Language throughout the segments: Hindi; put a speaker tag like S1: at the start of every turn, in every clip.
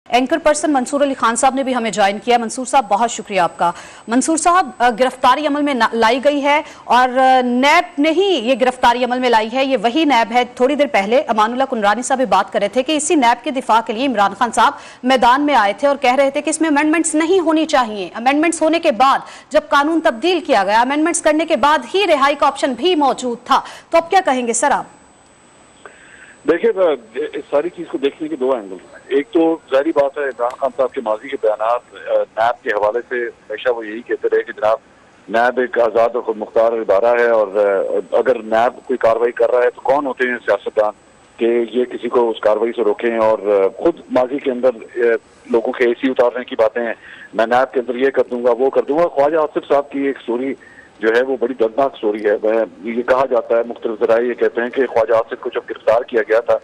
S1: एंकर पर्सन मंसूर अली खान साहब ने भी हमें ज्वाइन किया। मंसूर साहब, बहुत शुक्रिया आपका। मंसूर साहब, गिरफ्तारी अमल में लाई गई है और नैब ने ही ये गिरफ्तारी अमल में लाई है। ये वही नैब है, थोड़ी देर पहले अमानुल्लाह कुंडरानी साहब भी बात कर रहे थे कि इसी नैब के दिफा के लिए इमरान खान साहब मैदान में आए थे और कह रहे थे कि इसमें अमेंडमेंट्स नहीं होनी चाहिए। अमेंडमेंट्स होने के बाद जब कानून तब्दील किया गया, अमेंडमेंट्स करने के बाद ही रिहाई का ऑप्शन भी मौजूद था। तो अब क्या कहेंगे सर आप?
S2: देखिए, इस सारी चीज को देखने के दो एंगल हैं। एक तो जाहिर बात है, इमरान खान साहब के माजी के बयान नैब के हवाले से हमेशा वो यही कहते रहे कि जनाब नैब एक आज़ाद और खुद मुख्तार इदारा है और अगर नैब कोई कार्रवाई कर रहा है तो कौन होते हैं सियासतदान कि ये किसी को उस कार्रवाई से रोकें। और खुद माजी के अंदर लोगों के AC उतारने की बातें हैं, मैं नैब के अंदर ये कर दूंगा वो कर दूंगा। ख्वाजा आसिफ साहब की एक स्टोरी जो है वो बड़ी दर्दनाक स्टोरी है। ये कहा जाता है, मुख्तलिफ ज़राए ये कहते हैं कि ख्वाजा आसिफ को जब गिरफ्तार किया गया था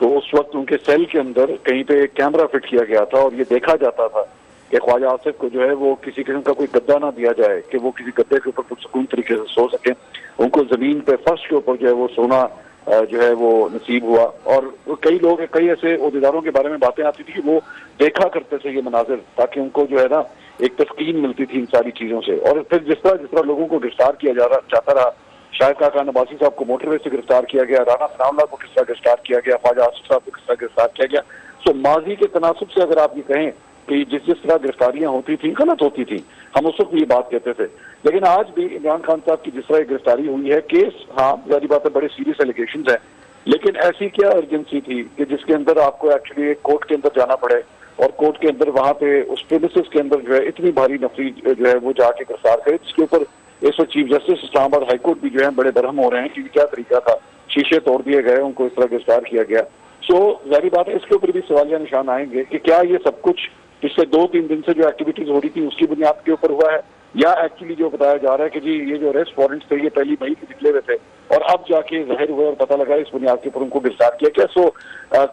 S2: तो उस वक्त उनके सेल के अंदर कहीं पे एक कैमरा फिट किया गया था और ये देखा जाता था कि ख्वाजा आसिफ को जो है वो किसी किस्म का कोई गद्दा ना दिया जाए कि वो किसी गद्दे के ऊपर पुरसकून तरीके से सो सके। उनको जमीन पे फर्श के ऊपर जो है वो सोना जो है वो नसीब हुआ। और कई लोग, कई ऐसे ओहदेदारों के बारे में बातें आती थी कि वो देखा करते थे ये मनाजिर, ताकि उनको जो है ना एक तस्कीन मिलती थी इन सारी चीजों से। और फिर जिस तरह लोगों को गिरफ्तार किया जाता रहा, शाहिद खान अब्बासी साहब को मोटरवे से गिरफ्तार किया गया, राना सनाउल्लाह को किस तरह गिरफ्तार किया गया, ख्वाजा आसिफ साहब को किस तरह गिरफ्तार किया गया। सो माजी के तनासुब से अगर आप ये कहें कि जिस तरह गिरफ्तारियां होती थी गलत होती थी, हम उस वक्त ये बात कहते थे। लेकिन आज भी इमरान खान साहब की जिस तरह गिरफ्तारी हुई है, केस हाँ जारी बात है बड़े सीरियस एलिगेशन है, लेकिन ऐसी क्या अर्जेंसी थी कि जिसके अंदर आपको एक्चुअली कोर्ट के अंदर जाना पड़े और कोर्ट के अंदर वहां पे उस प्रेमिसेस के अंदर जो है इतनी भारी नफरी जो है वो जाके गिरफ्तार करे, जिसके ऊपर इस वक्त चीफ जस्टिस इस्लामाबाद हाईकोर्ट भी जो है बड़े बरहम हो रहे हैं कि क्या तरीका था, शीशे तोड़ दिए गए, उनको इस तरह गिरफ्तार किया गया। सो जाहिर बात है इसके ऊपर भी सवालिया निशान आएंगे कि क्या ये सब कुछ पिछले 2-3 दिन से जो एक्टिविटीज हो रही थी उसकी बुनियाद के ऊपर हुआ है, या एक्चुअली जो बताया जा रहा है कि जी ये जो अरेस्ट वारंट थे ये 1 मई को निकले हुए थे और अब जाके जाहिर हुए और पता लगा इस बुनियाद के ऊपर उनको गिरफ्तार किया क्या। सो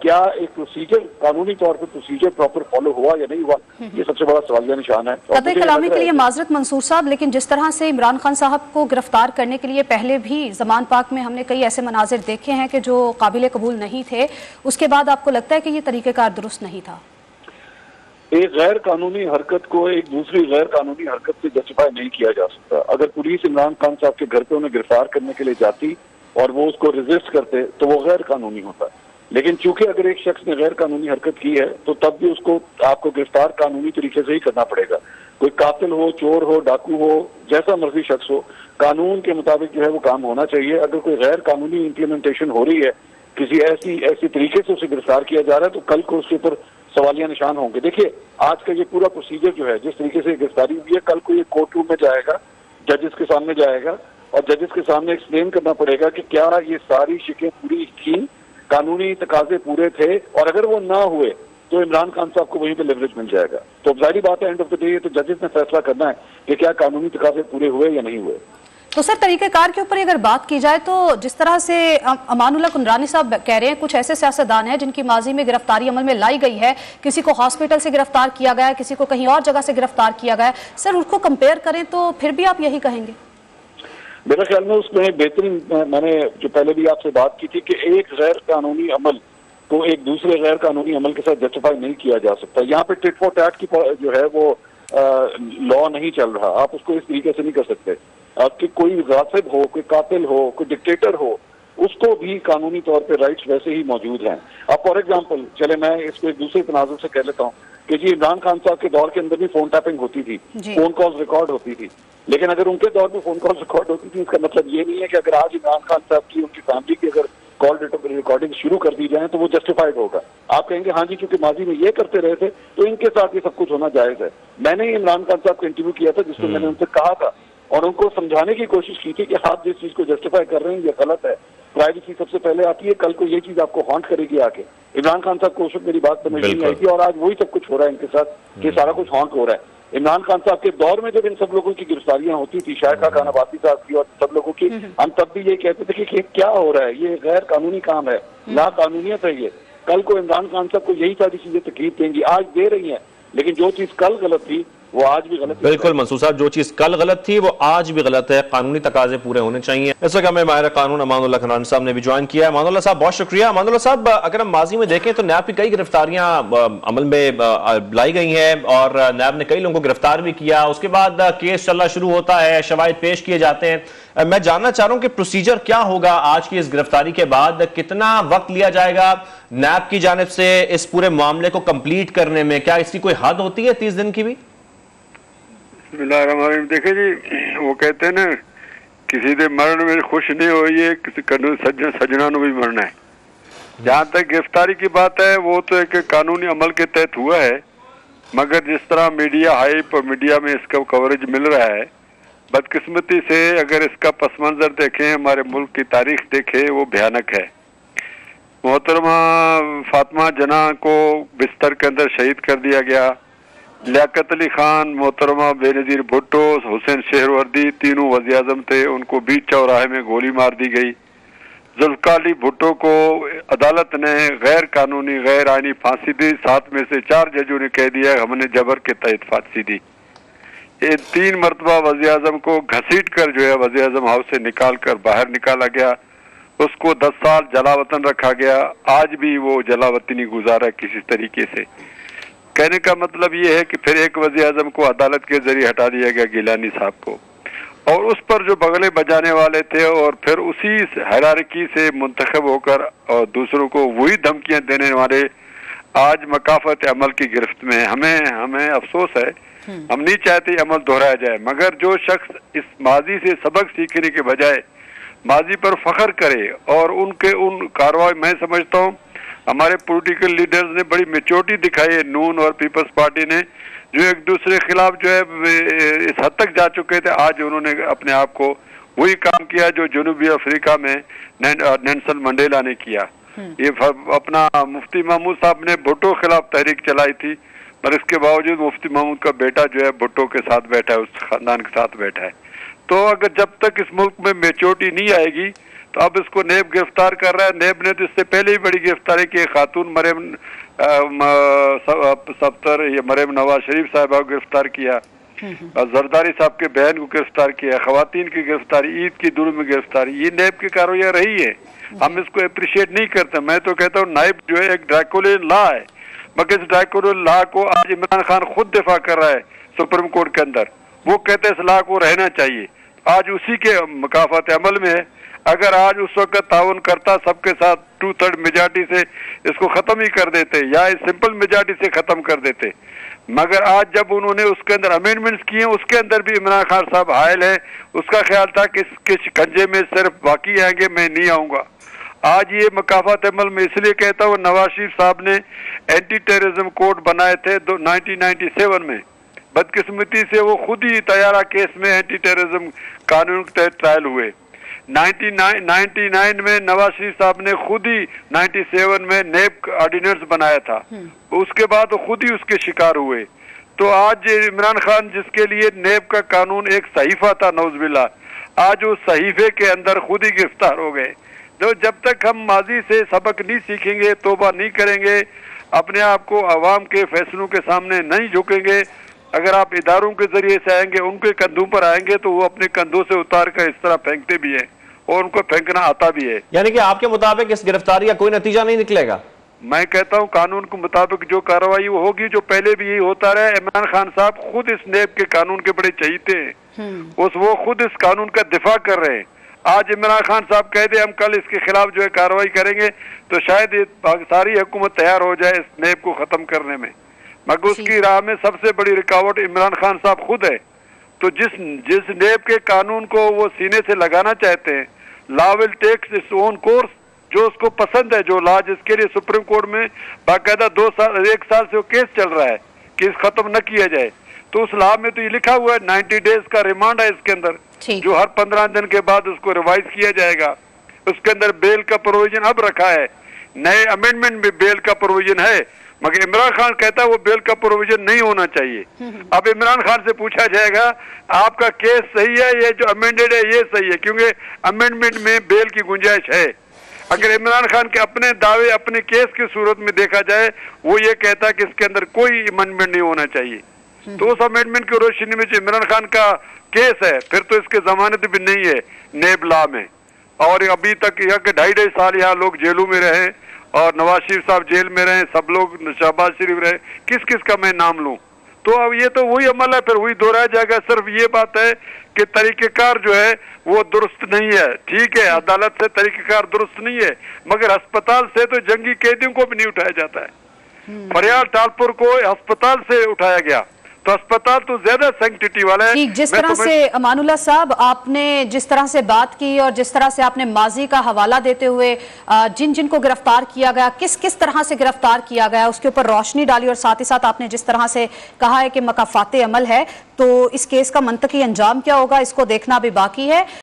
S2: क्या एक प्रोसीजर, कानूनी तौर पर प्रोसीजर प्रॉपर फॉलो हुआ या नहीं हुआ, ये सबसे बड़ा सवालिया निशान है।
S1: कतई कलामी के लिए माजरत मंसूर साहब, लेकिन जिस तरह से इमरान खान साहब को गिरफ्तार करने के लिए पहले भी जमान पाक में हमने कई ऐसे मनाजिर देखे हैं कि जो काबिल कबूल नहीं थे, उसके बाद आपको लगता है कि ये तरीकेकार दुरुस्त नहीं था?
S2: एक गैर कानूनी हरकत को एक दूसरी गैर कानूनी हरकत से जस्टिफाई नहीं किया जा सकता। अगर पुलिस इमरान खान साहब के घर पे उन्हें गिरफ्तार करने के लिए जाती और वो उसको रेजिस्ट करते तो वो गैर कानूनी होता। लेकिन चूंकि अगर एक शख्स ने गैर कानूनी हरकत की है तो तब भी उसको आपको गिरफ्तार कानूनी तरीके से ही करना पड़ेगा। कोई कातिल हो, चोर हो, डाकू हो, जैसा मर्जी शख्स हो, कानून के मुताबिक जो है वो काम होना चाहिए। अगर कोई गैर कानूनी इम्प्लीमेंटेशन हो रही है, किसी ऐसी तरीके से उसे गिरफ्तार किया जा रहा है, तो कल को उसके ऊपर सवालिया निशान होंगे। देखिए, आज का ये पूरा प्रोसीजर जो है, जिस तरीके से गिरफ्तारी हुई है, कल को ये कोर्ट रूम में जाएगा, जजेस के सामने जाएगा और जजेस के सामने एक्सप्लेन करना पड़ेगा कि क्या ये सारी शिकें पूरी थी, कानूनी तकाजे पूरे थे, और अगर वो ना हुए तो इमरान खान साहब को वहीं पे लेवरेज मिल जाएगा। तो जाहिर बात है एंड ऑफ द डे तो जजेस ने फैसला करना है कि क्या कानूनी तकाजे पूरे हुए या नहीं हुए।
S1: तो सर, तरीकेकार के ऊपर अगर बात की जाए तो जिस तरह से अमानुल्लाह कुंडरानी साहब कह रहे हैं, कुछ ऐसे सियासतदान हैं जिनकी माजी में गिरफ्तारी अमल में लाई गई है, किसी को हॉस्पिटल से गिरफ्तार किया गया है, किसी को कहीं और जगह से गिरफ्तार किया गया है, सर उसको कंपेयर करें तो फिर भी आप यही कहेंगे?
S2: मेरे ख्याल में उसमें बेहतरीन, मैंने जो पहले भी आपसे बात की थी कि एक गैर कानूनी अमल को एक दूसरे गैर कानूनी अमल के साथ जस्टिफाई नहीं किया जा सकता। यहाँ पे टिट फॉर टैट की जो है वो लॉ नहीं चल रहा, आप उसको इस तरीके से नहीं कर सकते कि कोई गासिब हो, कोई कातिल हो, कोई डिक्टेटर हो, उसको भी कानूनी तौर पे राइट्स वैसे ही मौजूद हैं। अब फॉर एग्जांपल चले मैं इसको एक दूसरे तनाजुर से कह लेता हूँ कि जी इमरान खान साहब के दौर के अंदर भी फोन टैपिंग होती थी, फोन कॉल्स रिकॉर्ड होती थी, लेकिन अगर उनके दौर में फोन कॉल्स रिकॉर्ड होती थी इसका मतलब ये नहीं है कि अगर आज इमरान खान साहब की, उनकी फैमिली की अगर कॉल रिकॉर्डिंग शुरू कर दी जाए तो वो जस्टिफाइड होगा। आप कहेंगे हाँ जी चूंकि माजी में ये करते रहे थे तो इनके साथ ये सब कुछ होना जायज है। मैंने इमरान खान साहब को इंटरव्यू किया था जिसमें मैंने उनसे कहा था और उनको समझाने की कोशिश की थी कि आप जिस चीज को जस्टिफाई कर रहे हैं ये गलत है, प्राइवेसी सबसे पहले आती है, कल को ये चीज आपको हॉन्ट करेगी आके। इमरान खान साहब को उस वक्त मेरी बात समझ नहीं आई थी और आज वही सब कुछ हो रहा है इनके साथ कि सारा कुछ हॉन्ट हो रहा है। इमरान खान साहब के दौर में जब इन सब लोगों की गिरफ्तारियां होती थी, शाहिद खान अब्बासी साहब की और सब लोगों की, हम तब भी ये कहते थे कि क्या हो रहा है, ये गैर कानूनी काम है, ना कानूनियत है ये। कल को इमरान खान साहब को यही सारी चीजें तकलीफ देंगी, आज दे रही हैं, लेकिन जो चीज कल गलत थी वो आज भी गलत है।
S3: बिल्कुल मंसूर साहब, जो चीज कल गलत थी वो आज भी गलत है, कानूनी तकाजे पूरे होने चाहिए। इस वक्त हमें माहिर कानून अमानुल्लाह खनानी साहब ने भी ज्वाइन किया है। अमानुल्लाह साहब बहुत शुक्रिया। अमानुल्लाह साहब, अगर हम माजी में देखें तो नैब की कई गिरफ्तारियां अमल में लाई गई हैं और नैब ने कई लोगों को गिरफ्तार भी किया, उसके बाद केस चलना शुरू होता है, शवाहिद पेश किए जाते हैं। मैं जानना चाह रहा हूं कि प्रोसीजर क्या होगा आज की इस गिरफ्तारी के बाद, कितना वक्त लिया जाएगा नैब की जानिब से इस पूरे मामले को कंप्लीट करने में? क्या इसकी कोई हद होती है 30 दिन की भी?
S4: देखे जी, वो कहते हैं ना, किसी दे मरण में खुश नहीं हो, ये किसी सजना भी मरना है। जहाँ तक गिरफ्तारी की बात है वो तो एक कानूनी अमल के तहत हुआ है, मगर जिस तरह मीडिया हाइप और मीडिया में इसका कवरेज मिल रहा है, बदकिस्मती से अगर इसका पस मंजर देखें, हमारे मुल्क की तारीख देखें, वो भयानक है। मोहतरमा फातिमा जना को बिस्तर के अंदर शहीद कर दिया गया। लियाकत अली खान, मोहतरमा बेनजीर भुट्टो, हुसैन शेहरवर्दी, तीनों वज़ीर आज़म थे, उनको बीच चौराहे में गोली मार दी गई। जुल्फ़िकार अली भुट्टो को अदालत ने गैर कानूनी गैर आईनी फांसी दी। 7 में से 4 जजों ने कह दिया हमने जबर के तहत फांसी दी। ये 3 मरतबा वज़ीर आज़म को घसीट कर जो है वज़ीर आज़म हाउस से निकाल कर बाहर निकाला गया। उसको 10 साल जलावतन रखा गया। आज भी वो जलावतनी गुजारा किसी तरीके से। कहने का मतलब ये है कि फिर एक वज़ीर आज़म को अदालत के जरिए हटा दिया गया, गिलानी साहब को, और उस पर जो बगले बजाने वाले थे और फिर उसी हायरार्की से मुंतखब होकर और दूसरों को वही धमकियां देने वाले आज मकाफत अमल की गिरफ्त में। हमें अफसोस है, हम नहीं चाहते अमल दोहराया जाए, मगर जो शख्स इस माजी से सबक सीखने के बजाय माजी पर फख्र करे और उन कार्रवाई, मैं समझता हूँ हमारे पॉलिटिकल लीडर्स ने बड़ी मेच्योरिटी दिखाई है, नून और पीपल्स पार्टी ने, जो एक दूसरे के खिलाफ जो है इस हद तक जा चुके थे। आज उन्होंने अपने आप को वही काम किया जो जनूबी अफ्रीका में नेल्सन मंडेला ने किया। ये अपना मुफ्ती महमूद साहब ने भुट्टो खिलाफ तहरीक चलाई थी, पर इसके बावजूद मुफ्ती महमूद का बेटा जो है भुट्टो के साथ बैठा है, उस खानदान के साथ बैठा है। तो अगर जब तक इस मुल्क में मेच्योरिटी नहीं आएगी तो अब इसको नेब गिरफ्तार कर रहा है। नेब ने तो इससे पहले ही बड़ी गिरफ्तारी की, खातून मरियम सफ्तर या मरियम नवाज शरीफ साहबा को गिरफ्तार किया, जरदारी साहब के बहन को गिरफ्तार किया, खवातीन की गिरफ्तारी, ईद की दूर में गिरफ्तारी, ये नेब की कार्रवाई रही है। हम इसको अप्रिशिएट नहीं करते। मैं तो कहता हूँ नाइब जो है एक ड्रैकुलियन लॉ है, मगर इस ड्रैकुलियन लॉ को आज इमरान खान खुद दिफा कर रहा है सुप्रीम कोर्ट के अंदर। वो कहते हैं इस लॉ को रहना चाहिए, आज उसी के मकाफत अमल में है। अगर आज उस वक्त ताउन करता सबके साथ 2/3 मेजॉरिटी से इसको खत्म ही कर देते या इस सिंपल मेजॉरिटी से खत्म कर देते, मगर आज जब उन्होंने उसके अंदर अमेंडमेंट्स किए, उसके अंदर भी इमरान खान साहब हायल है। उसका ख्याल था कि इसके शिकंजे में सिर्फ बाकी आएंगे, मैं नहीं आऊंगा। आज ये मकाफत अमल में इसलिए कहता हूँ, नवाज शरीफ साहब ने एंटी टेररिज्म कोड बनाए थे 1997 में, बदकिस्मती से वो खुद ही तैयारा केस में एंटी टेररिज्म कानून के तहत ट्रायल हुए। 99 में नवाज शरीफ साहब ने खुद ही 97 में नेब ऑर्डिनेंस बनाया था, उसके बाद वो खुद ही उसके शिकार हुए। तो आज इमरान खान जिसके लिए नेब का कानून एक सहीफा था, नौज़बिल्ला, आज उस सहीफे के अंदर खुद ही गिरफ्तार हो गए। तो जब तक हम माजी से सबक नहीं सीखेंगे, तौबा नहीं करेंगे, अपने आप को अवाम के फैसलों के सामने नहीं झुकेंगे, अगर आप इदारों के जरिए से आएंगे, उनके कंधों पर आएंगे, तो वो अपने कंधों से उतार कर इस तरह फेंकते भी हैं और उनको फेंकना आता भी है।
S3: यानी कि आपके मुताबिक इस गिरफ्तारी का कोई नतीजा नहीं निकलेगा?
S4: मैं कहता हूं कानून के मुताबिक जो कार्रवाई वो होगी, जो पहले भी यही होता रहा। इमरान खान साहब खुद इस नेब के कानून के बड़े चहीते हैं, वो खुद इस कानून का दिफा कर रहे हैं। आज इमरान खान साहब कह दे हम कल इसके खिलाफ जो है कार्रवाई करेंगे, तो शायद ये सारी हुकूमत तैयार हो जाए इस नेब को खत्म करने में, मगर उसकी राह में सबसे बड़ी रुकावट इमरान खान साहब खुद है। तो जिस नेब के कानून को वो सीने से लगाना चाहते हैं, law will take its own course, जो उसको पसंद है, जो लॉ जिसके लिए सुप्रीम कोर्ट में बाकायदा 1 साल से वो केस चल रहा है कि इस खत्म न किया जाए, तो उस लॉ में तो ये लिखा हुआ है 90 डेज का रिमांड है इसके अंदर, जो हर 15 दिन के बाद उसको रिवाइज किया जाएगा। उसके अंदर बेल का प्रोविजन अब रखा है, नए अमेंडमेंट में बेल का प्रोविजन है, मगर इमरान खान कहता है वो बेल का प्रोविजन नहीं होना चाहिए। अब इमरान खान से पूछा जाएगा आपका केस सही है, ये जो अमेंडेड है ये सही है, क्योंकि अमेंडमेंट में बेल की गुंजाइश है। अगर इमरान खान के अपने दावे अपने केस की सूरत में देखा जाए, वो ये कहता है कि इसके अंदर कोई अमेंडमेंट नहीं होना चाहिए। तो उस अमेंडमेंट की रोशनी में जो इमरान खान का केस है, फिर तो इसके जमानत भी नहीं है नेब लॉ में। और अभी तक यहाँ के 2.5 साल यहाँ लोग जेलों में रहे और नवाज शरीफ साहब जेल में रहे, सब लोग शहबाज शरीफ रहे, किस किस का मैं नाम लूं? तो अब ये तो वही अमल है, फिर वही दोहराया जाएगा। सिर्फ ये बात है कि तरीकेकार जो है वो दुरुस्त नहीं है। ठीक है, अदालत से तरीकेकार दुरुस्त नहीं है, मगर अस्पताल से तो जंगी कैदियों को भी नहीं उठाया जाता है। फरियाद टालपुर को अस्पताल से उठाया गया, तो अस्पताल तो ज्यादा सैंक्टिटी वाला है।
S1: जिस तरह से अमानुल्लाह साहब आपने जिस तरह से बात की और जिस तरह से आपने माजी का हवाला देते हुए जिन जिन को गिरफ्तार किया गया, किस किस तरह से गिरफ्तार किया गया, उसके ऊपर रोशनी डाली, और साथ ही साथ आपने जिस तरह से कहा है कि मकाफाते अमल है, तो इस केस का मंतकी अंजाम क्या होगा इसको देखना भी बाकी है।